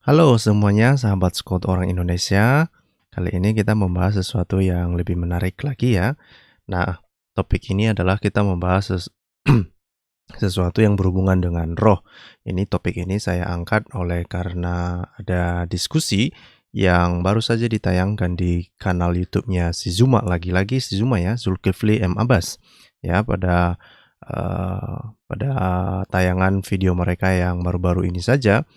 Halo semuanya, sahabat Squad Orang Indonesia. Kali ini kita membahas sesuatu yang lebih menarik lagi ya. Nah, topik ini adalah kita membahas sesuatu yang berhubungan dengan roh. Ini topik ini saya angkat oleh karena ada diskusi yang baru saja ditayangkan di kanal YouTube-nya si Zuma, lagi-lagi si Zuma ya, Zulkifli M. Abbas. Ya, pada tayangan video mereka yang baru-baru ini saja,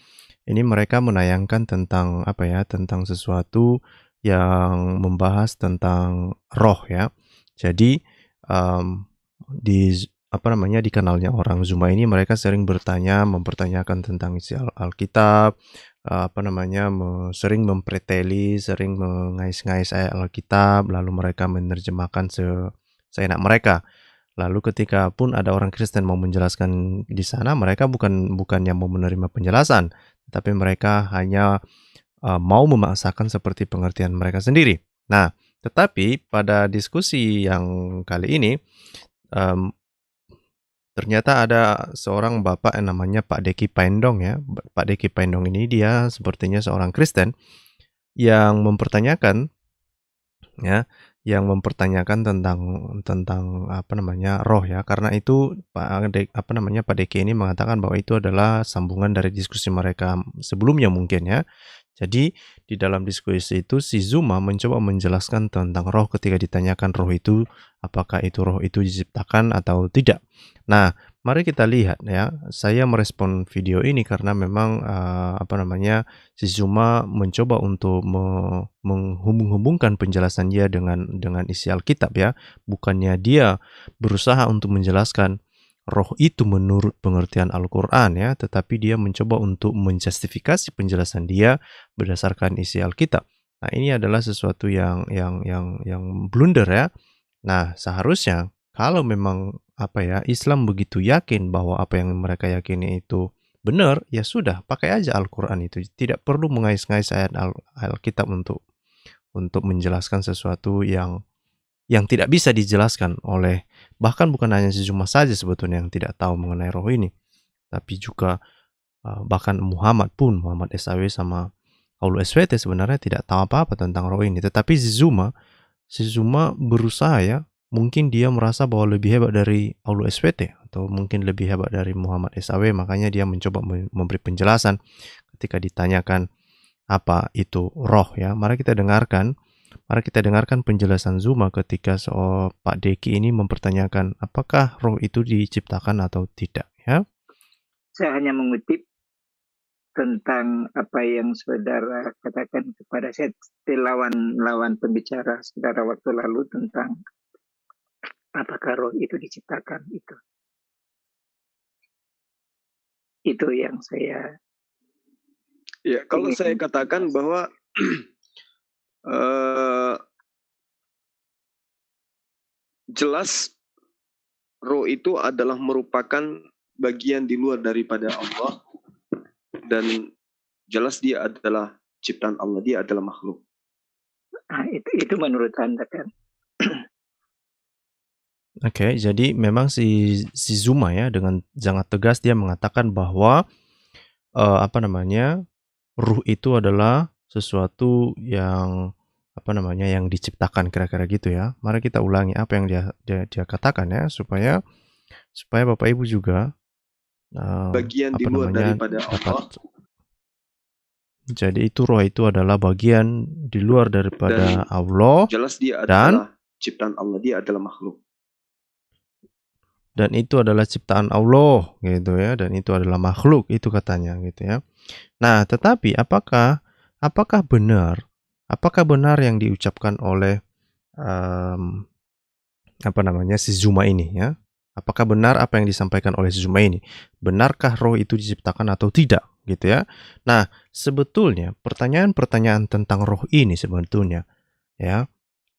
ini mereka menayangkan tentang apa ya, tentang sesuatu yang membahas tentang roh ya. Jadi di kanalnya orang Zuma ini mereka sering mempertanyakan tentang isi Alkitab, sering mempreteli, sering mengais-ngais ayat Alkitab, lalu mereka menerjemahkan seenak mereka. Lalu ketika pun ada orang Kristen mau menjelaskan di sana, mereka bukannya mau menerima penjelasan, tapi mereka hanya mau memaksakan seperti pengertian mereka sendiri. Nah, tetapi pada diskusi yang kali ini, em, ternyata ada seorang bapak yang namanya Pak Deki Paendong ya. Pak Deki Paendong ini dia sepertinya seorang Kristen yang mempertanyakan ya, yang mempertanyakan tentang roh ya. Karena itu Pak Deki ini mengatakan bahwa itu adalah sambungan dari diskusi mereka sebelumnya mungkin ya. Jadi di dalam diskusi itu si Zuma mencoba menjelaskan tentang roh ketika ditanyakan roh itu apakah itu roh itu diciptakan atau tidak. Nah, mari kita lihat ya. Saya merespon video ini karena memang si Zuma mencoba untuk menghubung-hubungkan penjelasan dia dengan isi Alkitab ya. Bukannya dia berusaha untuk menjelaskan roh itu menurut pengertian Al-Quran ya, tetapi dia mencoba untuk menjustifikasi penjelasan dia berdasarkan isi Alkitab. Nah, ini adalah sesuatu yang blunder ya. Nah, seharusnya kalau memang Islam begitu yakin bahwa apa yang mereka yakini itu benar, ya sudah, pakai aja Al-Quran itu. Tidak perlu mengais-ngais ayat Alkitab untuk menjelaskan sesuatu yang tidak bisa dijelaskan oleh, bahkan bukan hanya si Zuma saja sebetulnya yang tidak tahu mengenai roh ini, tapi juga bahkan Muhammad SAW sama Paulus SWT sebenarnya tidak tahu apa-apa tentang roh ini. Tetapi si Zuma berusaha ya, mungkin dia merasa bahwa lebih hebat dari Paulus SWT atau mungkin lebih hebat dari Muhammad SAW, makanya dia mencoba memberi penjelasan ketika ditanyakan apa itu roh ya. Mari kita dengarkan penjelasan Zuma ketika Pak Deki ini mempertanyakan apakah roh itu diciptakan atau tidak ya. Saya hanya mengutip tentang apa yang saudara katakan kepada saya, lawan pembicara saudara waktu lalu tentang apakah roh itu diciptakan. Itu yang saya ya, kalau saya katakan bahwa jelas roh itu adalah merupakan bagian di luar daripada Allah, dan jelas dia adalah ciptaan Allah, dia adalah makhluk. Nah, itu menurut Anda kan? Oke, jadi memang si Zuma ya dengan sangat tegas dia mengatakan bahwa ruh itu adalah sesuatu yang yang diciptakan kira-kira gitu ya. Mari kita ulangi apa yang dia katakan ya supaya Bapak Ibu juga bagian di luar daripada Allah. Jadi roh itu adalah bagian di luar daripada Allah. Jelas dia adalah ciptaan Allah, dia adalah makhluk. Dan itu adalah ciptaan Allah gitu ya, dan itu adalah makhluk itu katanya gitu ya. Nah, tetapi apakah benar yang diucapkan oleh si Zuma ini ya? Apakah benar apa yang disampaikan oleh si Zuma ini? Benarkah roh itu diciptakan atau tidak gitu ya? Nah, sebetulnya pertanyaan-pertanyaan tentang roh ini sebetulnya ya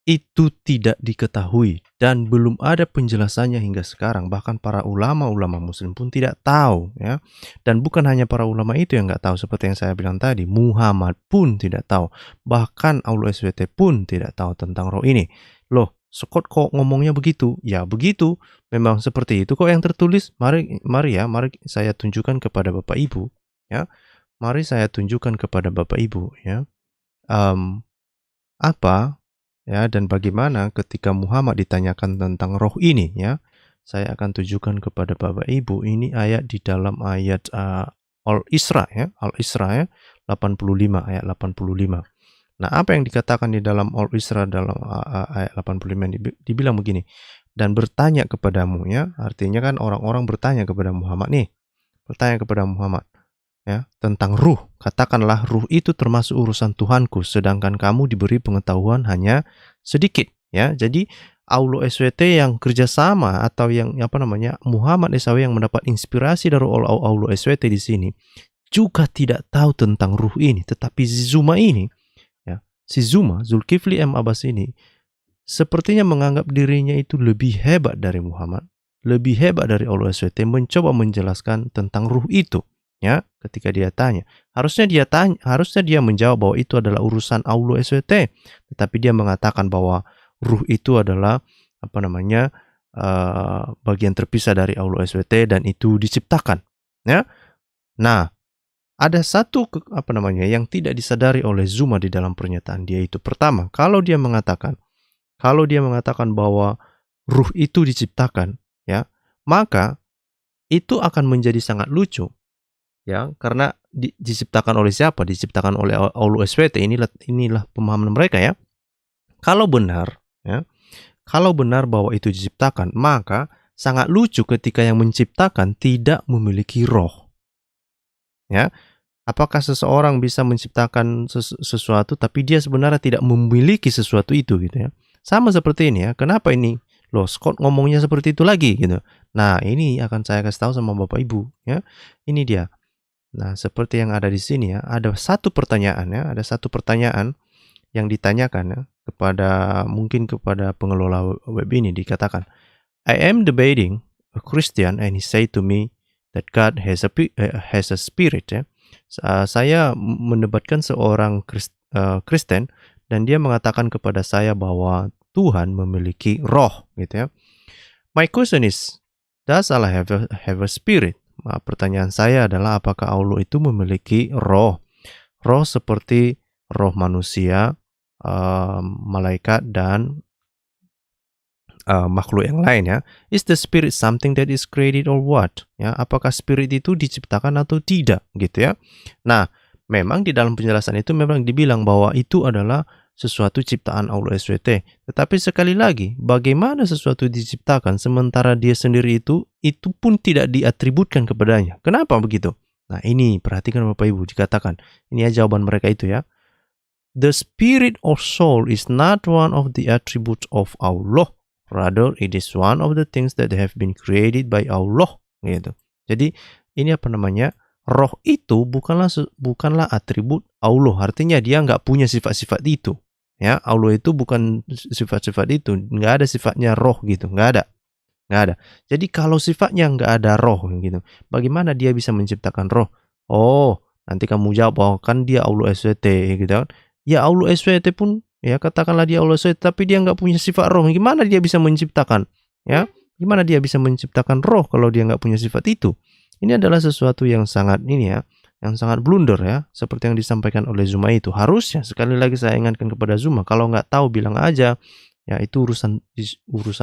itu tidak diketahui dan belum ada penjelasannya hingga sekarang. Bahkan para ulama-ulama muslim pun tidak tahu ya. Dan bukan hanya para ulama itu yang nggak tahu, seperti yang saya bilang tadi, Muhammad pun tidak tahu. Bahkan Paulus SWT pun tidak tahu tentang roh ini. Loh, Scott kok ngomongnya begitu? Ya begitu, memang seperti itu kok yang tertulis. Mari saya tunjukkan kepada Bapak Ibu ya. mari saya tunjukkan kepada Bapak Ibu ya, apa ya dan bagaimana ketika Muhammad ditanyakan tentang roh ini ya. Saya akan tunjukkan kepada Bapak Ibu ini ayat di dalam ayat Al-Isra ya, Al-Isra ya, 85 ayat 85. Nah, apa yang dikatakan di dalam Al-Isra dalam ayat 85 dibilang begini, dan bertanya kepadamu ya, artinya kan orang-orang bertanya kepada Muhammad nih, bertanya kepada Muhammad ya tentang ruh. Katakanlah ruh itu termasuk urusan Tuhanku, sedangkan kamu diberi pengetahuan hanya sedikit ya. Jadi Aulo SWT yang kerjasama atau yang Muhammad SAW yang mendapat inspirasi dari Aulo SWT di sini juga tidak tahu tentang ruh ini, tetapi Zuma ini ya, si Zuma Zulkifli M. Abbas ini sepertinya menganggap dirinya itu lebih hebat dari Muhammad, lebih hebat dari Aulo SWT, mencoba menjelaskan tentang ruh itu ya. Ketika dia tanya, harusnya dia menjawab bahwa itu adalah urusan Aulo SWT, tetapi dia mengatakan bahwa ruh itu adalah bagian terpisah dari Aulo SWT dan itu diciptakan ya. Nah, ada satu yang tidak disadari oleh Zuma di dalam pernyataan dia itu. Pertama, kalau dia mengatakan bahwa ruh itu diciptakan ya, maka itu akan menjadi sangat lucu ya, karena diciptakan oleh siapa? Diciptakan oleh Aulo SWT. Inilah pemahaman mereka ya. Kalau benar bahwa itu diciptakan, maka sangat lucu ketika yang menciptakan tidak memiliki roh. Ya, apakah seseorang bisa menciptakan sesuatu tapi dia sebenarnya tidak memiliki sesuatu itu gitu ya? Sama seperti ini ya. Kenapa ini? Loh, Scott ngomongnya seperti itu lagi gitu. Nah, ini akan saya kasih tahu sama Bapak Ibu ya. Ini dia. Nah, seperti yang ada di sini ya, ada satu pertanyaan yang ditanyakan ya, kepada pengelola web ini. Dikatakan, I am debating a Christian and he say to me that God has a spirit ya. Saya mendebatkan seorang Kristen dan dia mengatakan kepada saya bahwa Tuhan memiliki roh gitu ya. My question is, does Allah have a spirit? Pertanyaan saya adalah apakah Allah itu memiliki roh? Roh seperti roh manusia, malaikat dan makhluk yang lain ya. Is the spirit something that is created or what? Ya, apakah spirit itu diciptakan atau tidak gitu ya. Nah, memang di dalam penjelasan itu memang dibilang bahwa itu adalah sesuatu ciptaan Allah SWT. Tetapi sekali lagi, bagaimana sesuatu diciptakan sementara dia sendiri itu pun tidak diatributkan kepadanya. Kenapa begitu? Nah, ini perhatikan Bapak Ibu, dikatakan. Ini ya jawaban mereka itu ya. The spirit or soul is not one of the attributes of Allah. Rather, it is one of the things that have been created by Allah. Gitu. Jadi, ini roh itu bukanlah atribut Allah. Artinya dia nggak punya sifat-sifat itu. Ya, Allah itu bukan sifat-sifat itu. Nggak ada sifatnya roh gitu. Nggak ada. Jadi kalau sifatnya nggak ada roh gitu, bagaimana dia bisa menciptakan roh? Oh, nanti kamu jawab bahwa kan dia Allah SWT gitu kan. Ya Allah SWT pun ya katakanlah dia Allah SWT, tapi dia nggak punya sifat roh. Gimana dia bisa menciptakan? Ya, gimana dia bisa menciptakan roh kalau dia nggak punya sifat itu? Ini adalah sesuatu yang sangat yang sangat blunder ya, seperti yang disampaikan oleh Zuma itu. Harusnya sekali lagi saya ingatkan kepada Zuma, kalau nggak tahu bilang aja. Ya, itu urusan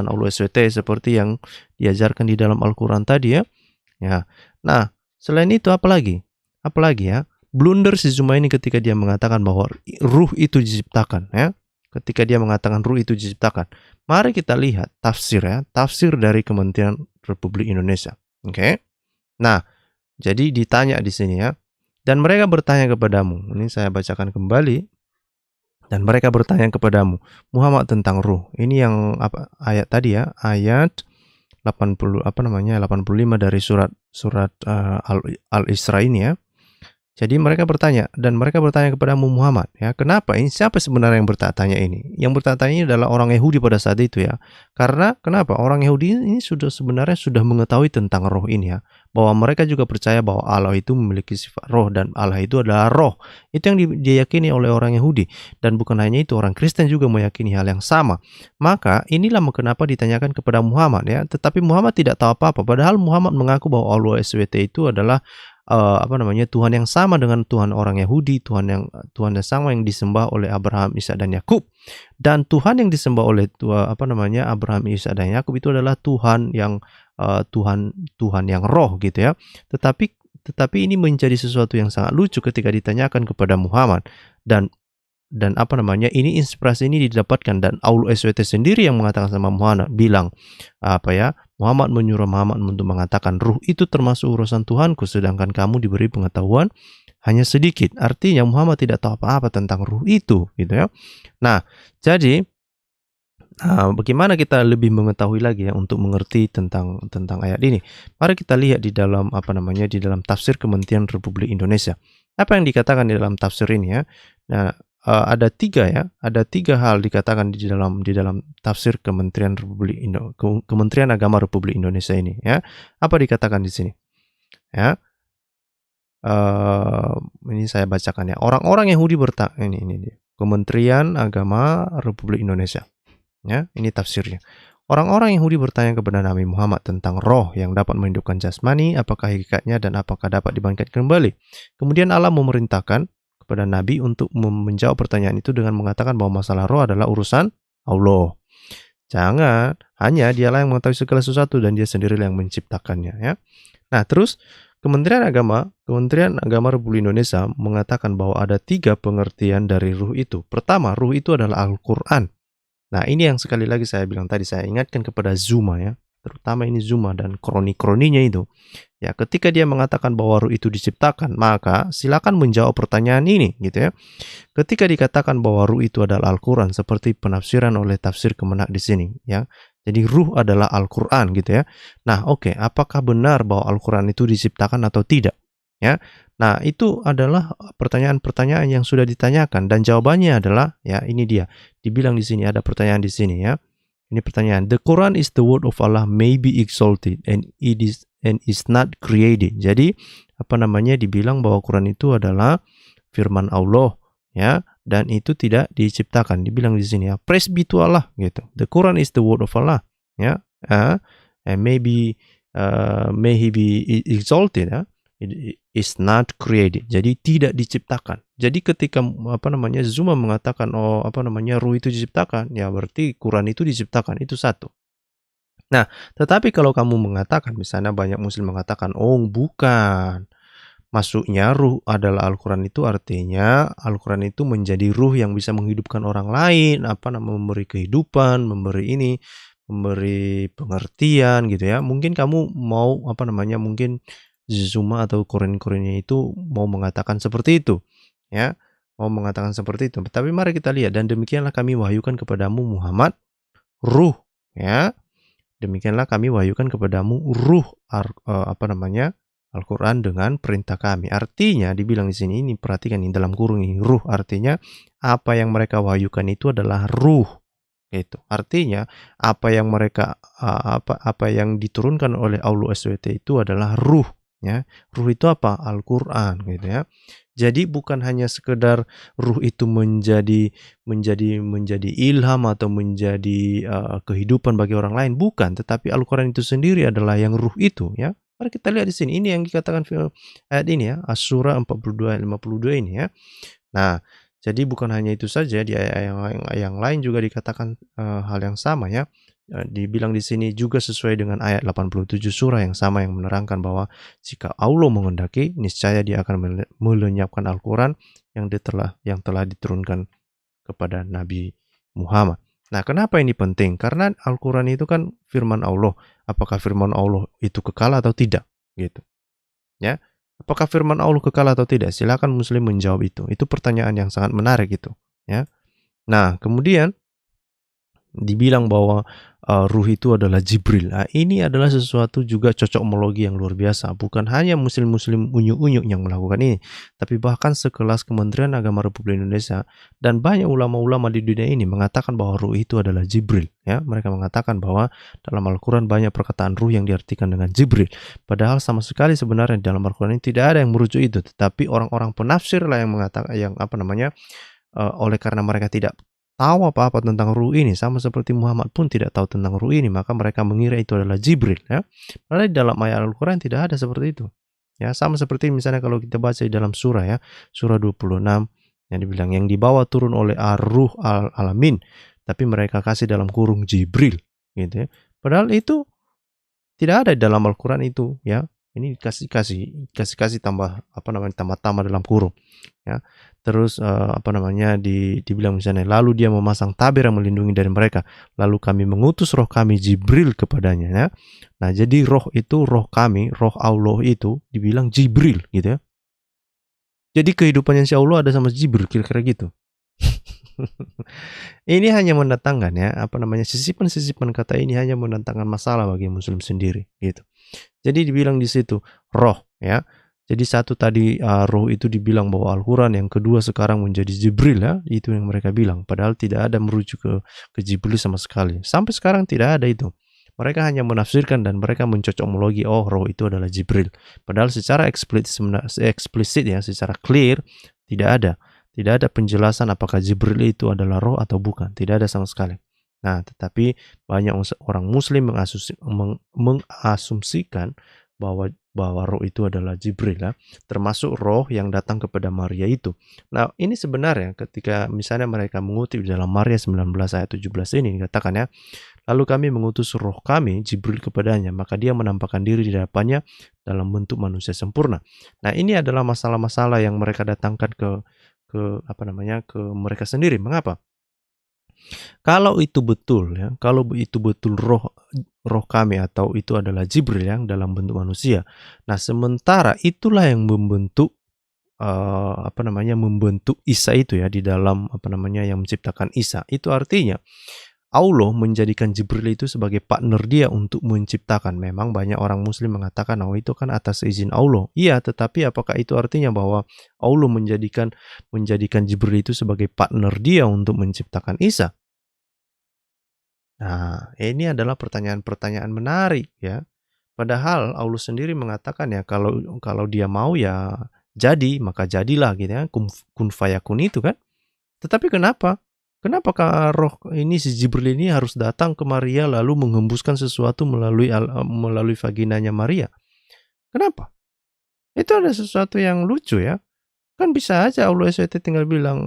Allah SWT seperti yang diajarkan di dalam Al-Quran tadi ya. Ya. Nah, selain itu apalagi ya? Blunder si Zuma ini ketika dia mengatakan bahwa ruh itu diciptakan ya. Ketika dia mengatakan ruh itu diciptakan. Mari kita lihat tafsir ya, tafsir dari Kementerian Republik Indonesia. Oke. Nah, jadi ditanya di sini ya. Dan mereka bertanya kepadamu. Ini saya bacakan kembali. Dan mereka bertanya kepadamu, Muhammad, tentang ruh. Ini yang ayat tadi ya, ayat 85 dari surat Al-Isra ini ya. Jadi mereka bertanya kepadamu Muhammad ya, kenapa? Ini siapa sebenarnya yang bertanya ini? Yang bertanya ini adalah orang Yahudi pada saat itu ya. Karena kenapa? Orang Yahudi ini sebenarnya sudah mengetahui tentang roh ini ya, bahwa mereka juga percaya bahwa Allah itu memiliki sifat roh dan Allah itu adalah roh. Itu yang diyakini oleh orang Yahudi, dan bukan hanya itu, orang Kristen juga meyakini hal yang sama. Maka inilah kenapa ditanyakan kepada Muhammad ya. Tetapi Muhammad tidak tahu apa-apa, padahal Muhammad mengaku bahwa Allah SWT itu adalah Tuhan yang sama dengan Tuhan orang Yahudi, Tuhan yang sama yang disembah oleh Abraham, Ishak dan Yakub. Dan Tuhan yang disembah oleh Abraham, Ishak dan Yakub itu adalah Tuhan yang Tuhan yang roh gitu ya. Tetapi ini menjadi sesuatu yang sangat lucu ketika ditanyakan kepada Muhammad, dan ini inspirasi ini didapatkan, dan Aulu SWT sendiri yang mengatakan sama Muhammad, bilang Muhammad menyuruh Muhammad untuk mengatakan ruh itu termasuk urusan Tuhanku, sedangkan kamu diberi pengetahuan hanya sedikit. Artinya Muhammad tidak tahu apa-apa tentang ruh itu gitu ya. Nah, jadi bagaimana kita lebih mengetahui lagi ya untuk mengerti tentang ayat ini? Mari kita lihat di dalam di dalam tafsir Kementerian Republik Indonesia. Apa yang dikatakan di dalam tafsir ini ya? Nah, ada tiga hal dikatakan di dalam tafsir Kementerian Agama Republik Indonesia ini ya. Apa dikatakan di sini? Ya. Ini saya bacakan ya. Orang-orang Yahudi bertanya, ini dia. Kementerian Agama Republik Indonesia. Ya, ini tafsirnya. Orang-orang Yahudi bertanya kepada Nabi Muhammad tentang roh yang dapat menghidupkan jasmani, apakah hakikatnya dan apakah dapat dibangkitkan kembali. Kemudian Allah memerintahkan kepada Nabi untuk menjawab pertanyaan itu dengan mengatakan bahwa masalah roh adalah urusan Allah. Jangan, hanya dialah yang mengetahui segala sesuatu dan dia sendiri yang menciptakannya ya. Nah, terus Kementerian Agama Republik Indonesia mengatakan bahwa ada 3 pengertian dari ruh itu. Pertama, ruh itu adalah Al-Quran. Nah, ini yang sekali lagi saya bilang tadi, saya ingatkan kepada Zuma ya, terutama ini Zuma dan kroni-kroninya itu. Ya, ketika dia mengatakan bahwa ruh itu diciptakan, maka silakan menjawab pertanyaan ini gitu ya. Ketika dikatakan bahwa ruh itu adalah Al-Quran, seperti penafsiran oleh tafsir Kemenak di sini ya. Jadi ruh adalah Al-Quran gitu ya. Nah, oke, apakah benar bahwa Al-Quran itu diciptakan atau tidak? Ya. Nah, itu adalah pertanyaan-pertanyaan yang sudah ditanyakan, dan jawabannya adalah ya ini dia. Dibilang di sini, ada pertanyaan di sini ya. Ini pertanyaan. The Quran is the word of Allah, may be exalted and is not created. Jadi dibilang bahwa Quran itu adalah firman Allah ya, dan itu tidak diciptakan. Dibilang di sini ya, praise be to Allah gitu. The Quran is the word of Allah ya. And may he be exalted ya. It is not created. Jadi tidak diciptakan. Jadi ketika Zuma mengatakan ruh itu diciptakan, ya berarti Quran itu diciptakan. Itu satu. Nah, tetapi kalau kamu mengatakan, misalnya banyak muslim mengatakan, oh bukan, maksudnya ruh adalah Al-Quran, itu artinya Al-Quran itu menjadi ruh yang bisa menghidupkan orang lain, memberi kehidupan, memberi pengertian gitu ya. Mungkin kamu mau mungkin Zuma atau Koren-Korennya itu mau mengatakan seperti itu ya, mau mengatakan seperti itu. Tapi mari kita lihat, dan demikianlah kami wahyukan kepadamu Muhammad ruh ya. Demikianlah kami wahyukan kepadamu ruh Al-Quran dengan perintah kami. Artinya dibilang di sini, ini perhatikan ini dalam kurung ini, ruh artinya apa yang mereka wahyukan itu adalah ruh. Itu artinya apa yang mereka apa yang diturunkan oleh Allah SWT itu adalah ruh ya. Ruh itu apa? Al-Quran gitu ya. Jadi bukan hanya sekedar ruh itu menjadi ilham atau menjadi kehidupan bagi orang lain, bukan, tetapi Al-Quran itu sendiri adalah yang ruh itu ya. Mari kita lihat di sini, ini yang dikatakan ayat ini ya, As-Surah 42 ayat 52 ini ya. Nah, jadi bukan hanya itu saja, di ayat yang lain juga dikatakan hal yang sama ya. Dibilang di sini juga sesuai dengan ayat 87 surah yang sama, yang menerangkan bahwa jika Allah menghendaki, niscaya dia akan melenyapkan Al-Quran yang telah diturunkan kepada Nabi Muhammad. Nah, kenapa ini penting? Karena Al-Quran itu kan firman Allah. Apakah firman Allah itu kekal atau tidak? Gitu. Ya. Apakah firman Allah kekal atau tidak? Silakan muslim menjawab itu. Itu pertanyaan yang sangat menarik itu, ya. Nah, kemudian dibilang bahwa ruh itu adalah Jibril. Nah, ini adalah sesuatu juga cocokmologi yang luar biasa. Bukan hanya muslim-muslim unyu-unyu yang melakukan ini, tapi bahkan sekelas Kementerian Agama Republik Indonesia dan banyak ulama-ulama di dunia ini mengatakan bahwa ruh itu adalah Jibril. Ya, mereka mengatakan bahwa dalam Al-Quran banyak perkataan ruh yang diartikan dengan Jibril. Padahal sama sekali sebenarnya dalam Al-Quran ini tidak ada yang merujuk itu, tetapi orang-orang penafsir lah yang mengatakan, oleh karena mereka tidak tahu apa-apa tentang ruh ini, sama seperti Muhammad pun tidak tahu tentang ruh ini, maka mereka mengira itu adalah Jibril ya. Padahal di dalam ayat Al-Quran tidak ada seperti itu. Ya, sama seperti misalnya kalau kita baca di dalam surah ya, surah 26 yang dibilang yang dibawa turun oleh Ar-Ruh Al-Alamin, tapi mereka kasih dalam kurung Jibril, gitu ya. Padahal itu tidak ada di dalam Al-Quran itu, ya. Ini kasih tambah tambah dalam kurung, ya. Terus dibilang misalnya, lalu dia memasang tabir yang melindungi dari mereka, lalu kami mengutus roh kami Jibril kepadanya, ya. Nah, jadi roh itu, roh kami, roh Allah itu dibilang Jibril, gitu ya. Jadi kehidupannya Insya Allah ada sama Jibril, kira-kira gitu. Ini hanya mendatangkan ya, sisipan-sisipan kata ini hanya mendatangkan masalah bagi muslim sendiri gitu. Jadi dibilang di situ roh ya. Jadi satu tadi roh itu dibilang bahwa Al-Quran, yang kedua sekarang menjadi Jibril ya, itu yang mereka bilang. Padahal tidak ada merujuk ke Jibril sama sekali. Sampai sekarang tidak ada itu. Mereka hanya menafsirkan dan mereka mencocokmologi, oh roh itu adalah Jibril. Padahal secara eksplisit ya, secara clear tidak ada. Tidak ada penjelasan apakah Jibril itu adalah roh atau bukan. Tidak ada sama sekali. Nah, tetapi banyak orang muslim mengasumsikan bahwa roh itu adalah Jibril ya, termasuk roh yang datang kepada Maria itu. Nah, ini sebenarnya ketika misalnya mereka mengutip dalam Maria 19 ayat 17 ini dikatakan ya, lalu kami mengutus roh kami Jibril kepadanya, maka dia menampakkan diri di hadapannya dalam bentuk manusia sempurna. Nah, ini adalah masalah-masalah yang mereka datangkan ke mereka sendiri. Mengapa? Kalau itu betul ya, kalau itu betul roh kami atau itu adalah Jibril yang dalam bentuk manusia. Nah, sementara itulah yang membentuk membentuk Isa itu ya, di dalam yang menciptakan Isa. Itu artinya Allah menjadikan Jibril itu sebagai partner dia untuk menciptakan. Memang banyak orang muslim mengatakan, oh itu kan atas izin Allah. Iya, tetapi apakah itu artinya bahwa Allah menjadikan Jibril itu sebagai partner dia untuk menciptakan Isa? Nah, ini adalah pertanyaan-pertanyaan menarik ya. Padahal Allah sendiri mengatakan ya, kalau dia mau ya jadi, maka jadilah gitu ya. Kun fayakun itu kan. Tetapi kenapa? Kenapa roh ini, si Jibril ini harus datang ke Maria lalu menghembuskan sesuatu melalui vaginanya Maria? Kenapa? Itu ada sesuatu yang lucu ya. Kan bisa aja Allah SWT tinggal bilang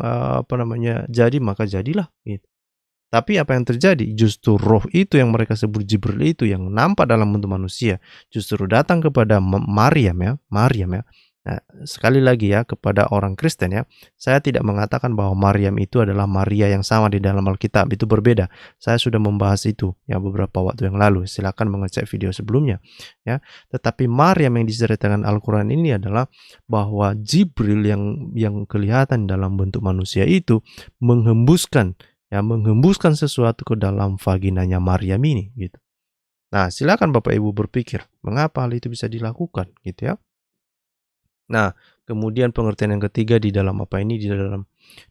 jadi maka jadilah gitu. Tapi apa yang terjadi? Justru roh itu yang mereka sebut Jibril itu yang nampak dalam bentuk manusia justru datang kepada Maryam ya. Nah, sekali lagi ya, kepada orang Kristen ya, saya tidak mengatakan bahwa Maryam itu adalah Maria yang sama di dalam Alkitab, itu berbeda. Saya sudah membahas itu ya beberapa waktu yang lalu. Silakan mengecek video sebelumnya ya. Tetapi Maryam yang diceritakan Al-Quran ini adalah bahwa Jibril yang kelihatan dalam bentuk manusia itu menghembuskan sesuatu ke dalam vaginanya Maryam ini gitu. Nah, silakan Bapak Ibu berpikir, mengapa hal itu bisa dilakukan gitu ya. Nah, kemudian pengertian yang ketiga di dalam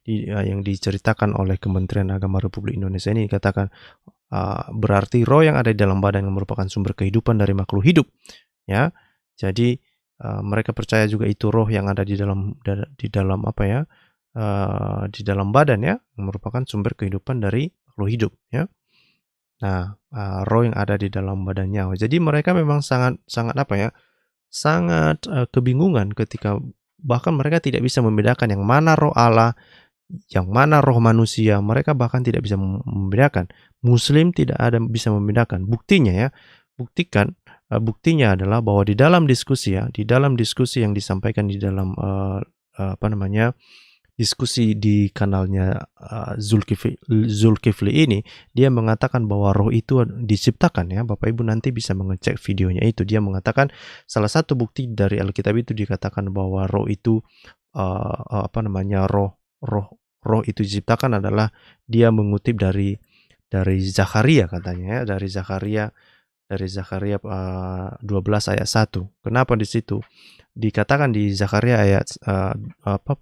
yang diceritakan oleh Kementerian Agama Republik Indonesia ini dikatakan berarti roh yang ada di dalam badan yang merupakan sumber kehidupan dari makhluk hidup ya. Jadi mereka percaya juga itu roh yang ada di dalam di dalam badan ya, yang merupakan sumber kehidupan dari makhluk hidup ya. Nah, roh yang ada di dalam badannya. Jadi mereka memang sangat kebingungan ketika bahkan mereka tidak bisa membedakan yang mana roh Allah, yang mana roh manusia. Mereka bahkan tidak bisa membedakan. Muslim tidak ada bisa membedakan. Buktinya adalah bahwa di dalam diskusi yang disampaikan di dalam diskusi di kanalnya Zulkifli ini, dia mengatakan bahwa roh itu diciptakan ya. Bapak Ibu nanti bisa mengecek videonya itu. Dia mengatakan salah satu bukti dari Alkitab itu dikatakan bahwa roh itu roh itu diciptakan adalah dia mengutip dari Zakaria katanya ya, dari Zakaria 12 ayat 1. Kenapa di situ? Dikatakan di Zakaria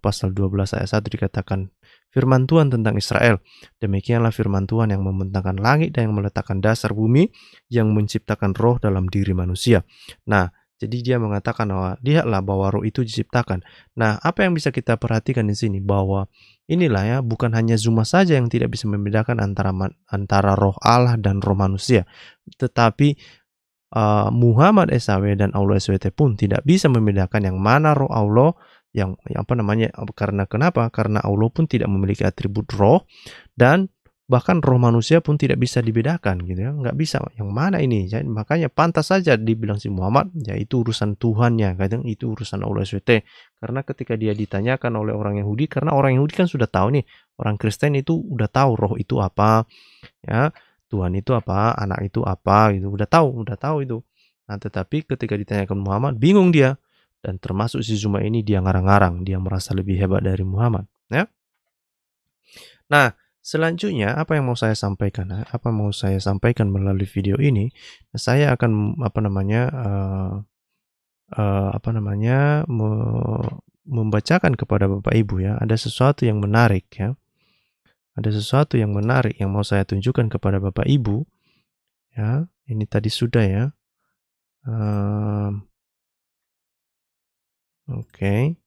pasal 12 ayat 1 dikatakan firman Tuhan tentang Israel. Demikianlah firman Tuhan yang membentangkan langit dan yang meletakkan dasar bumi, yang menciptakan roh dalam diri manusia. Nah, jadi dia mengatakan bahwa lihatlah bahwa roh itu diciptakan. Nah, apa yang bisa kita perhatikan di sini bahwa inilah ya, bukan hanya Zuma saja yang tidak bisa membedakan antara roh Allah dan roh manusia, tetapi Muhammad SAW dan Allah SWT pun tidak bisa membedakan yang mana roh Allah yang apa namanya, karena kenapa? Karena Allah pun tidak memiliki atribut roh, dan bahkan roh manusia pun tidak bisa dibedakan gitu ya, nggak bisa yang mana ini. Jadi makanya pantas saja dibilang si Muhammad, ya itu urusan Tuhannya, kadang itu urusan Allah SWT. Karena ketika dia ditanyakan oleh orang Yahudi, karena orang Yahudi kan sudah tahu nih, orang Kristen itu udah tahu roh itu apa, ya Tuhan itu apa, anak itu apa gitu, udah tahu itu. Nah, tetapi ketika ditanyakan Muhammad, bingung dia. Dan termasuk si Zuma ini dia ngarang-ngarang, dia merasa lebih hebat dari Muhammad, ya. Nah, selanjutnya apa yang mau saya sampaikan? Apa mau saya sampaikan melalui video ini? Saya akan membacakan kepada Bapak Ibu ya. Ada sesuatu yang menarik ya. Ada sesuatu yang menarik yang mau saya tunjukkan kepada Bapak Ibu. Ya, ini tadi sudah ya. Oke.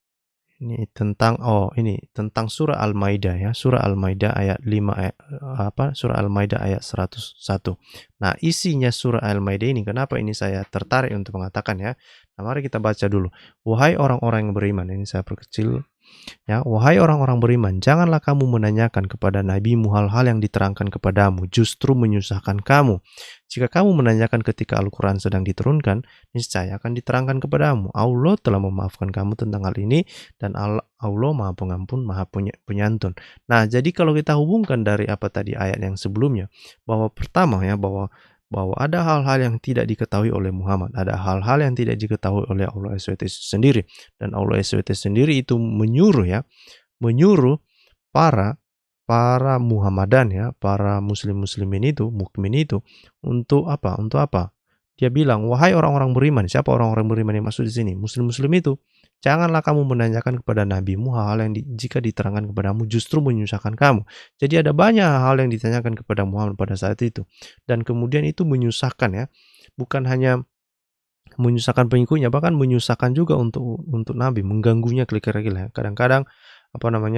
Ini tentang surah Al-Maidah ya, surah Al-Maidah ayat 5 surah Al-Maidah ayat 101. Nah, isinya surah Al-Maidah ini kenapa ini saya tertarik untuk mengatakan ya. Nah, mari kita baca dulu. Wahai orang-orang yang beriman, ini saya perkecil. Ya, wahai orang-orang beriman, janganlah kamu menanyakan kepada nabimu hal-hal yang diterangkan kepadamu, justru menyusahkan kamu. Jika kamu menanyakan ketika Al-Quran sedang diturunkan, niscaya akan diterangkan kepadamu. Allah telah memaafkan kamu tentang hal ini, dan Allah Maha Pengampun, Maha Penyantun. Nah, jadi kalau kita hubungkan dari apa tadi ayat yang sebelumnya, bahwa pertama ya, bahwa ada hal-hal yang tidak diketahui oleh Muhammad, ada hal-hal yang tidak diketahui oleh Allah SWT sendiri, dan Allah SWT sendiri itu menyuruh para Muhammadan ya, para muslimin itu, mukmin itu untuk apa? Dia bilang, wahai orang-orang beriman. Siapa orang-orang beriman yang maksud di sini? Muslim itu. Janganlah kamu menanyakan kepada nabimu hal-hal yang jika diterangkan kepadamu justru menyusahkan kamu. Jadi ada banyak hal yang ditanyakan kepada Muhammad pada saat itu. Dan kemudian itu menyusahkan ya. Bukan hanya menyusahkan pengikutnya, bahkan menyusahkan juga untuk Nabi, mengganggunya kira-kira. Kadang-kadang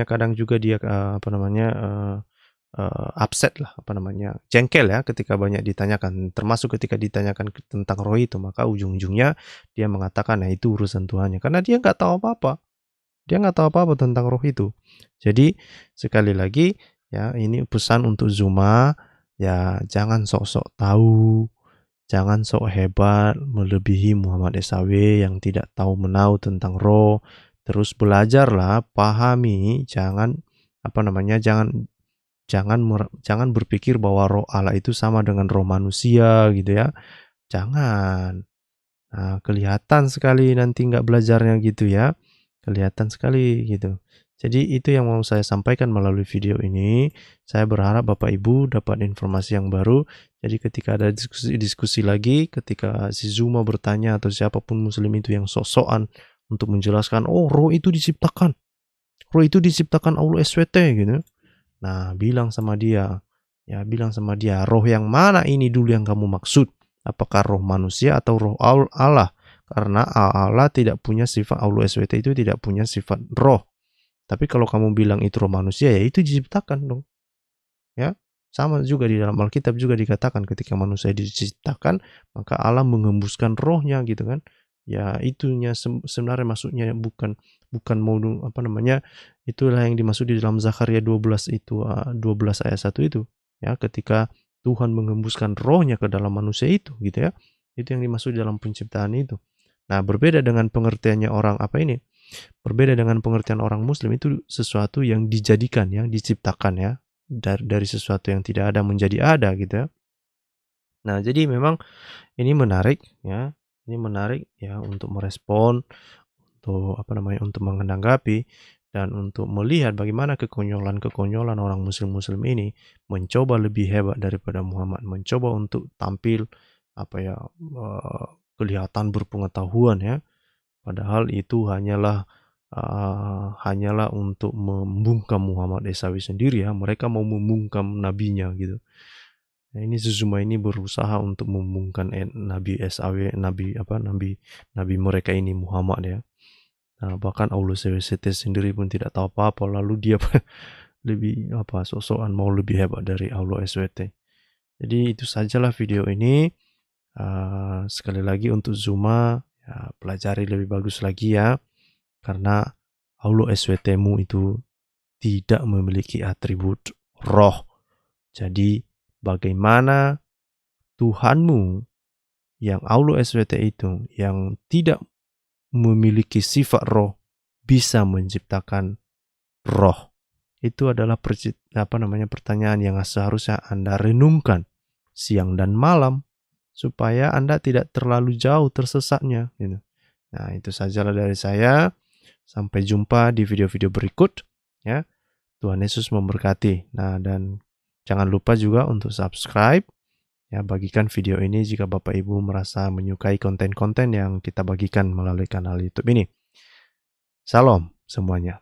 kadang juga dia upset lah, jengkel ya ketika banyak ditanyakan, termasuk ketika ditanyakan tentang roh itu, maka ujung-ujungnya dia mengatakan nah itu urusan Tuhannya, karena dia nggak tahu apa-apa tentang roh itu. Jadi sekali lagi ya, ini pesan untuk Zuma ya, jangan sok-sok tahu, jangan sok hebat melebihi Muhammad SAW yang tidak tahu menahu tentang roh. Terus belajarlah, pahami, jangan jangan berpikir bahwa roh Allah itu sama dengan roh manusia gitu ya. Jangan. Nah, kelihatan sekali nanti nggak belajarnya gitu ya. Kelihatan sekali gitu. Jadi itu yang mau saya sampaikan melalui video ini. Saya berharap Bapak Ibu dapat informasi yang baru. Jadi ketika ada diskusi lagi, ketika si Zuma bertanya atau siapapun muslim itu yang sok-sokan untuk menjelaskan, oh roh itu diciptakan Allah SWT gitu. Nah, bilang sama dia, roh yang mana ini dulu yang kamu maksud? Apakah roh manusia atau roh Allah? Karena Allah tidak punya sifat, Allah SWT itu tidak punya sifat roh. Tapi kalau kamu bilang itu roh manusia, ya itu diciptakan dong. Ya, sama juga di dalam Alkitab juga dikatakan ketika manusia diciptakan, maka Allah mengembuskan rohnya gitu kan. Ya, itunya sebenarnya maksudnya bukan mau itulah yang dimaksud di dalam Zakaria 12 itu 12 ayat 1 itu ya, ketika Tuhan mengembuskan rohnya ke dalam manusia itu gitu ya. Itu yang dimaksud dalam penciptaan itu. Nah, berbeda dengan pengertiannya orang berbeda dengan pengertian orang muslim, itu sesuatu yang dijadikan ya, diciptakan ya, dari sesuatu yang tidak ada menjadi ada gitu ya. Nah, jadi memang ini menarik ya. Ini menarik ya untuk merespon, untuk menanggapi dan untuk melihat bagaimana kekonyolan orang muslim ini mencoba lebih hebat daripada Muhammad, mencoba untuk tampil kelihatan berpengetahuan ya. Padahal itu hanyalah untuk membungkam Muhammad SAW sendiri ya. Mereka mau membungkam nabinya gitu. Nah, ini Zuma ini berusaha untuk membungkam Nabi SAW, nabi mereka ini Muhammad ya. Nah, bahkan Allah SWT sendiri pun tidak tahu apa-apa, lalu dia lebih sok-sokan mau lebih hebat dari Allah SWT. Jadi itu sajalah video ini. Sekali lagi untuk Zuma, ya, pelajari lebih bagus lagi ya, karena Allah SWT-mu itu tidak memiliki atribut roh. Jadi bagaimana Tuhanmu yang Allah SWT itu yang tidak memiliki sifat roh bisa menciptakan roh? Itu adalah pertanyaan yang seharusnya Anda renungkan siang dan malam supaya Anda tidak terlalu jauh tersesatnya gitu. Nah, itu sajalah dari saya. Sampai jumpa di video-video berikut ya. Tuhan Yesus memberkati. Nah, dan jangan lupa juga untuk subscribe ya, bagikan video ini jika Bapak Ibu merasa menyukai konten-konten yang kita bagikan melalui kanal YouTube ini. Salam semuanya.